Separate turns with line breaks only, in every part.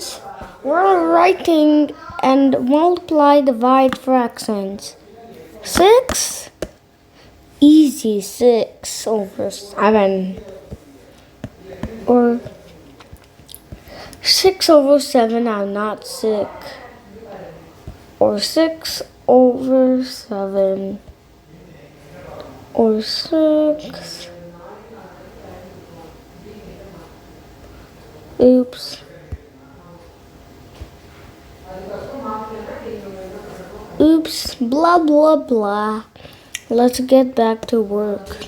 friends, we're writing and multiply divide fractions. 6? Easy, 6 over 7. Or 6 over 7, I'm not sick. Or 6 over 7. Or 6. Oops. Oops, blah blah blah. Let's get back to work.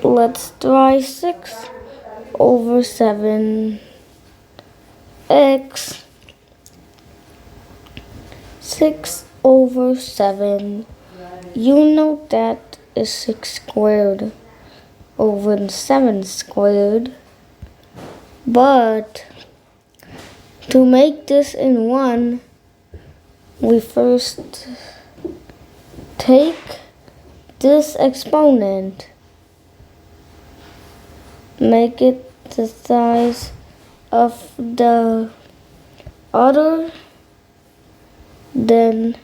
Let's try 6 over 7 x. 6 over 7. You know that is 6 squared over 7 squared. But to make this in 1, we first take this exponent, make it the size of the other, then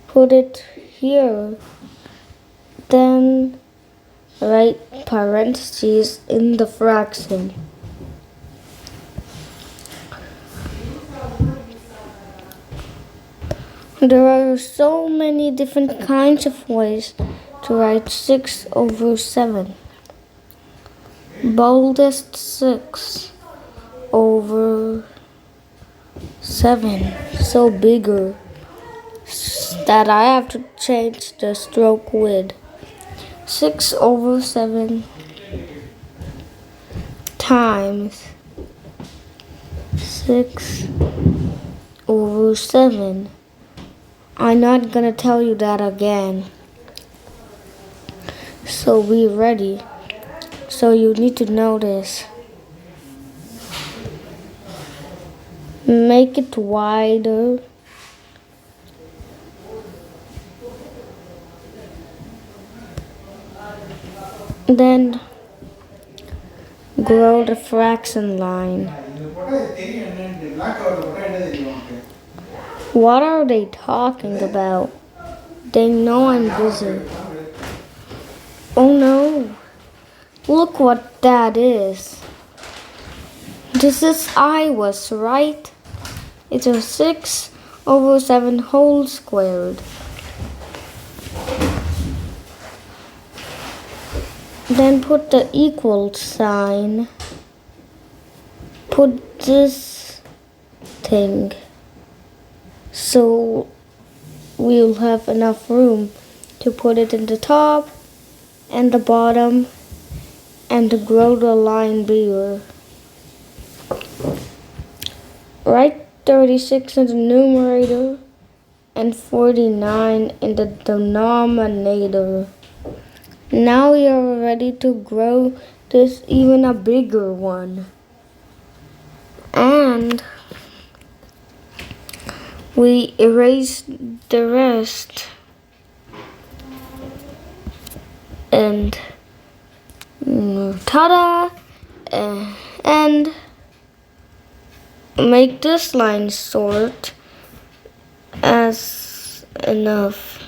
put it here, then write parentheses in the fraction. There are so many different kinds of ways to write 6 over 7. Boldest 6 over 7. So bigger that I have to change the stroke width. 6 over 7 times 6 over 7. I'm not gonna tell you that again. So be ready. So you need to know this. Make it wider. Then grow the fraction line. What are they talking about? They know I'm busy. Oh no. Look what that is. This is I was right. It's a 6 over 7 whole squared. Then put the equal sign. Put this thing. So we'll have enough room to put it in the top and the bottom and to grow the line bigger. Write 36 in the numerator and 49 in the denominator. Now you're ready to grow this even a bigger one. And we erase the rest and ta-da! And make this line short as enough.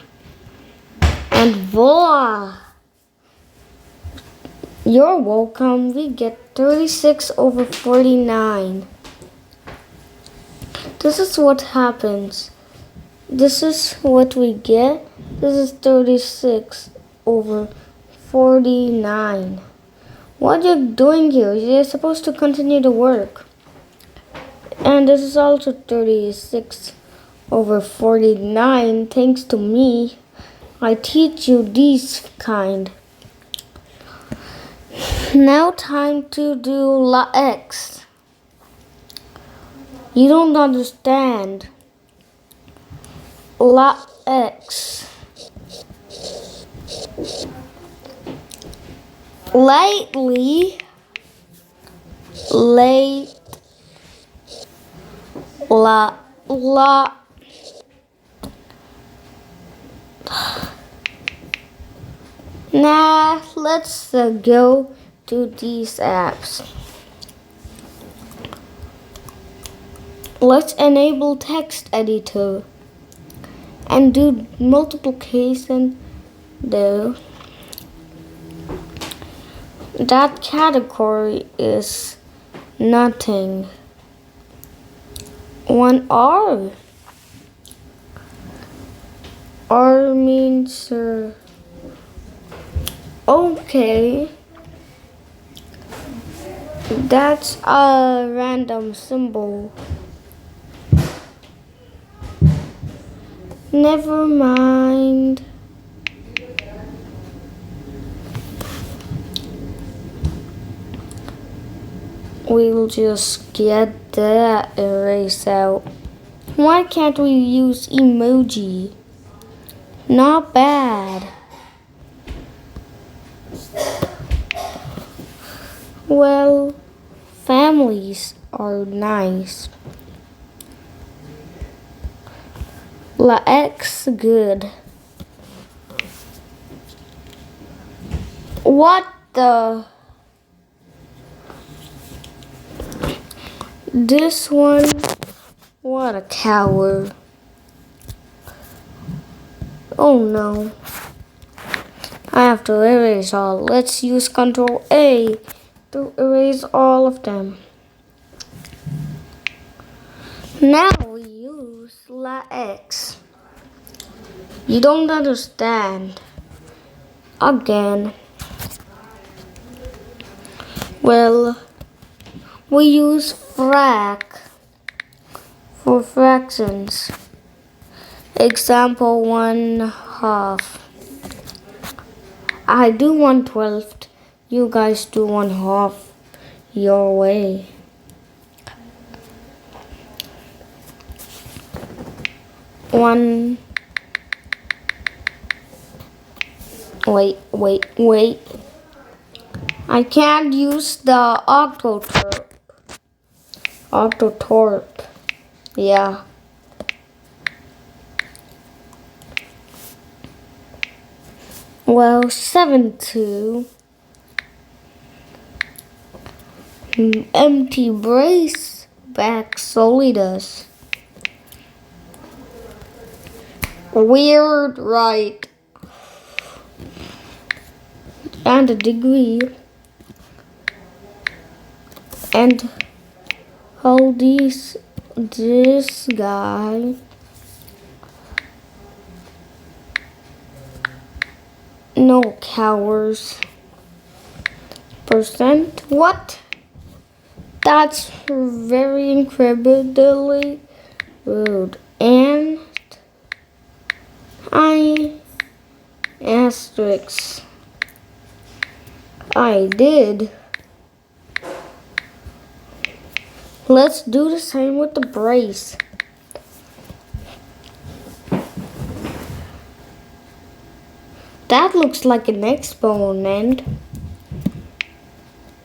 And voila! You're welcome. We get 36 over 49. This is what happens. This is what we get. This is 36 over 49. What are you doing here? You're supposed to continue to work. And this is also 36 over 49. Thanks to me, I teach you these kind. Now time to do la x. You don't understand. La x. Lately, late, la, Now let's go to these apps. Let's enable text editor and do multiplication there. That category is nothing. 1R. R means okay. That's a random symbol. Never mind. We'll just get that erase out. Why can't we use emoji? Not bad. Well, families are nice. La X good. What the? This one, what a coward. Oh no. I have to erase all. Let's use Control A to erase all of them. Now we use La X. You don't understand. Again. Well, we use frac for fractions. Example 1/2. I do 1/12. You guys do 1/2 your way. Wait. I can't use the Octotorp. Yeah. Well, 7-2. Empty brace back Solidus. Weird, right? And a degree. And hold this guy. No cowards. Percent. What? That's very incredibly rude. And asterisk. I did. Let's do the same with the brace. That looks like an exponent.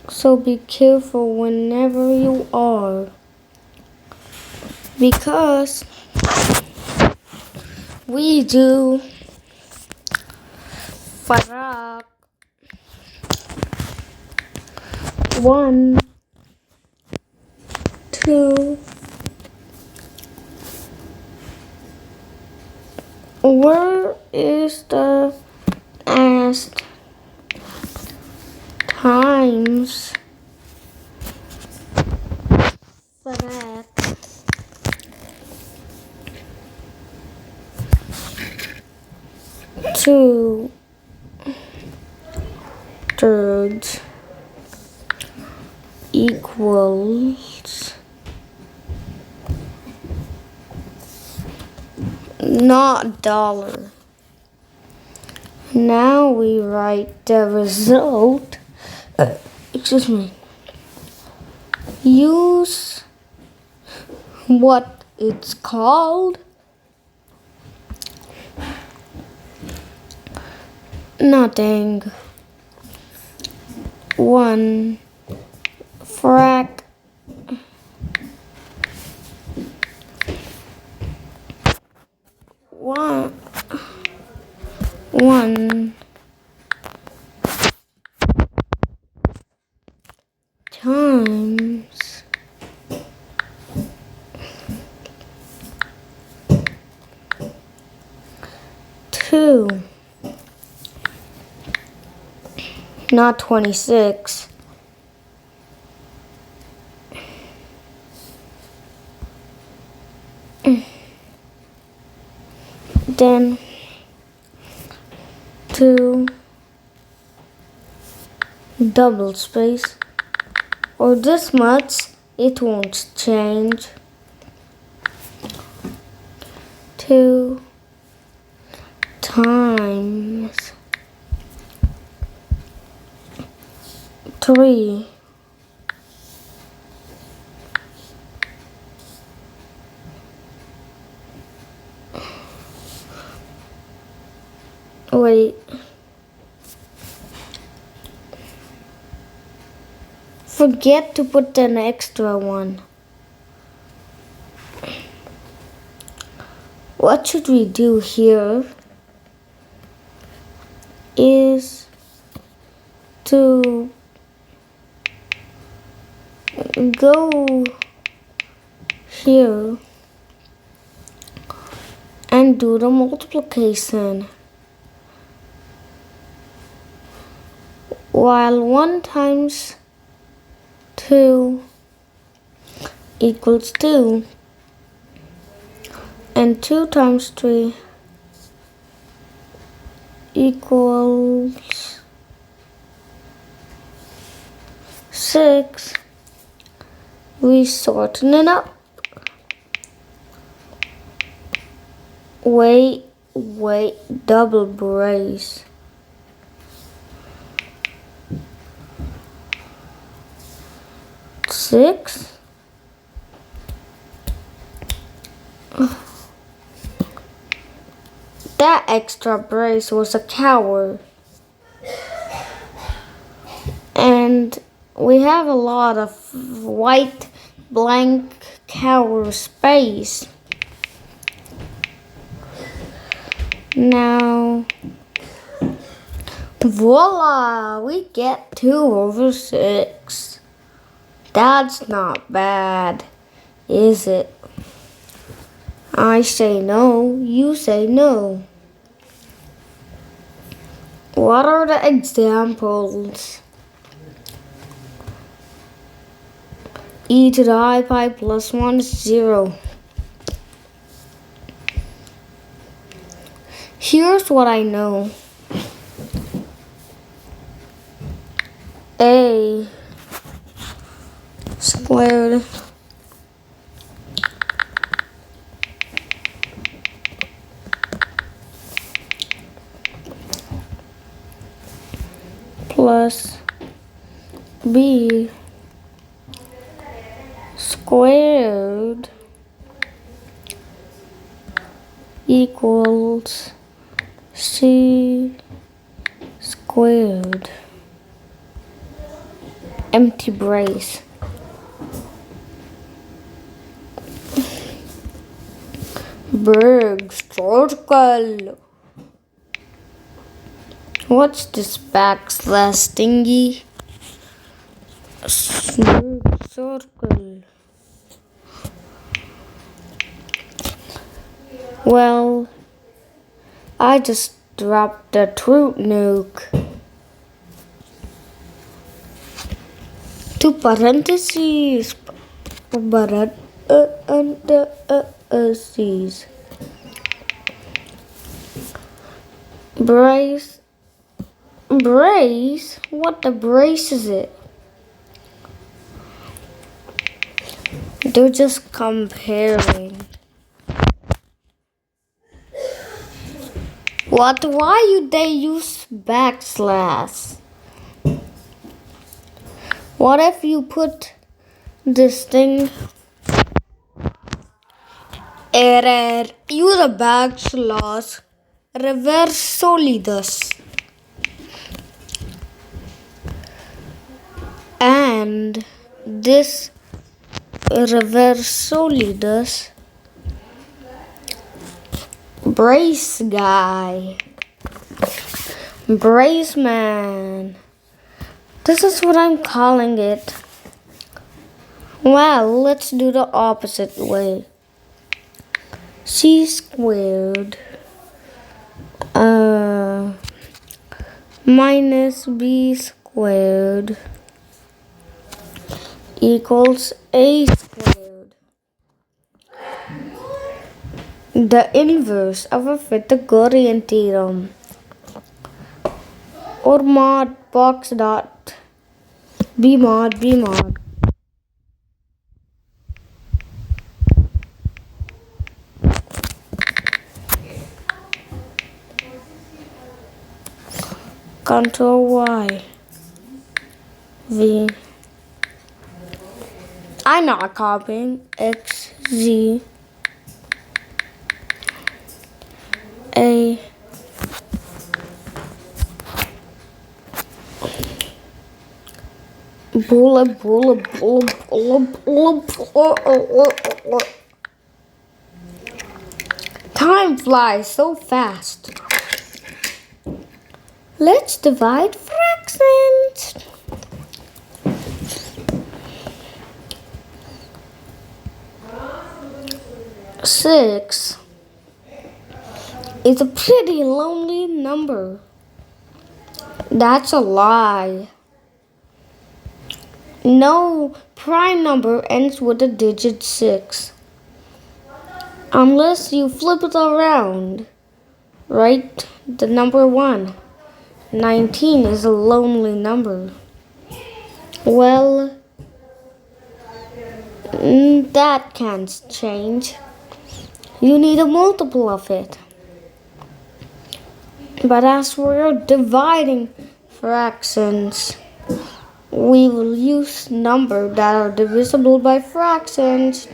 So be careful whenever you are. Because we do Farak 1, 2. Where is the asked times Farak 2/3 equals not dollar. Now we write the result. Excuse me. Use what it's called. Nothing. 1 frac 1 times 2, not 26. Then 2 double space, or this much, it won't change. 2 times 3. Wait. Forget to put an extra one. What should we do here is to go here and do the multiplication. While 1 times 2 equals 2, and 2 times 3 equals 6, we shorten it up. Wait, double brace. Six. That extra brace was a coward. And we have a lot of white blank cower space. Now, voila, we get 2/6. That's not bad, is it? I say no, you say no. What are the examples? E to the I pi plus 1 is 0. Here's what I know. A squared plus B squared equals C squared. Empty brace. Big circle. What's this backslash thingy? Big circle. Well, I just dropped the truth nuke. To parentheses. Parentheses. Brace. Brace? What the brace is it? They're just comparing. What? Why would they use backslash? What if you put this thing? Error. Use a backslash. Reverse solidus. And this reverse solidus brace guy. Brace man. This is what I'm calling it. Well, let's do the opposite way. C squared minus B squared equals A squared. The inverse of a Pythagorean theorem, or mod box dot b mod. Control Y V. I'm not copying. X Z A bullet. Time flies so fast. Let's divide fractions. Six is a pretty lonely number. That's a lie. No prime number ends with the digit 6. Unless you flip it around. Right? The number 1. 19 is a lonely number. Well, that can't change. You need a multiple of it. But as we're dividing fractions, we will use numbers that are divisible by fractions.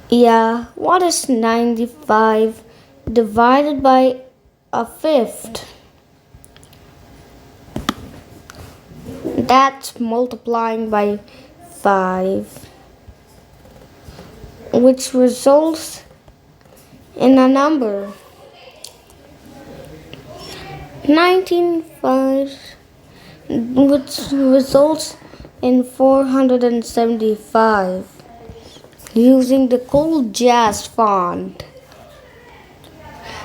Yeah, what is 95 divided by a fifth? That's multiplying by 5, which results in a number. 19.5, which results in 475, using the cool jazz font.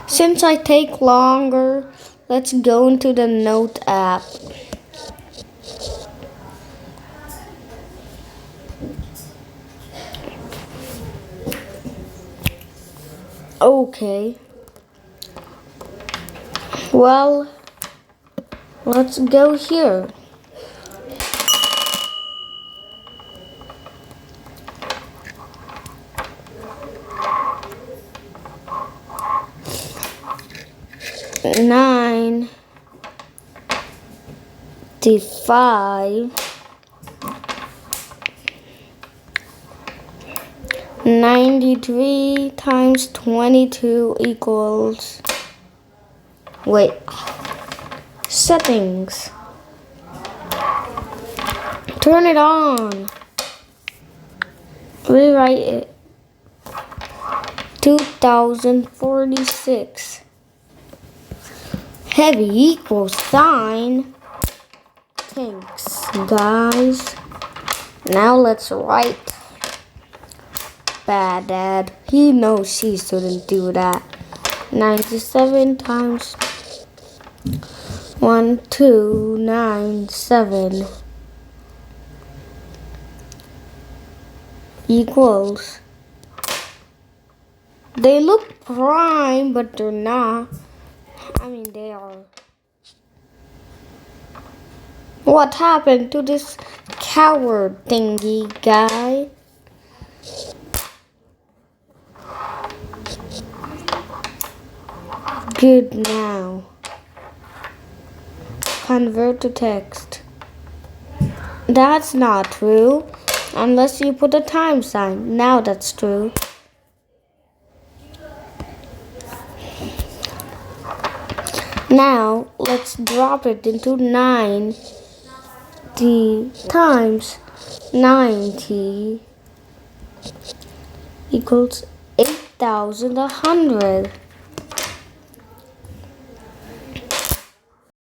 Since I take longer, let's go into the Note app. Okay. Well, let's go here. Nine, 5, 93 times 22 equals. Wait. Settings. Turn it on. Rewrite it. 2046. Heavy equals sign. Thanks, guys. Now let's write. Bad dad. He knows he shouldn't do that. 97 times 1297 equals. They look prime, but they're not. I mean, they are. What happened to this coward thingy guy? Good now. Convert to text. That's not true. Unless you put a time sign. Now that's true. Now let's drop it into 90 times 90 equals 8,100.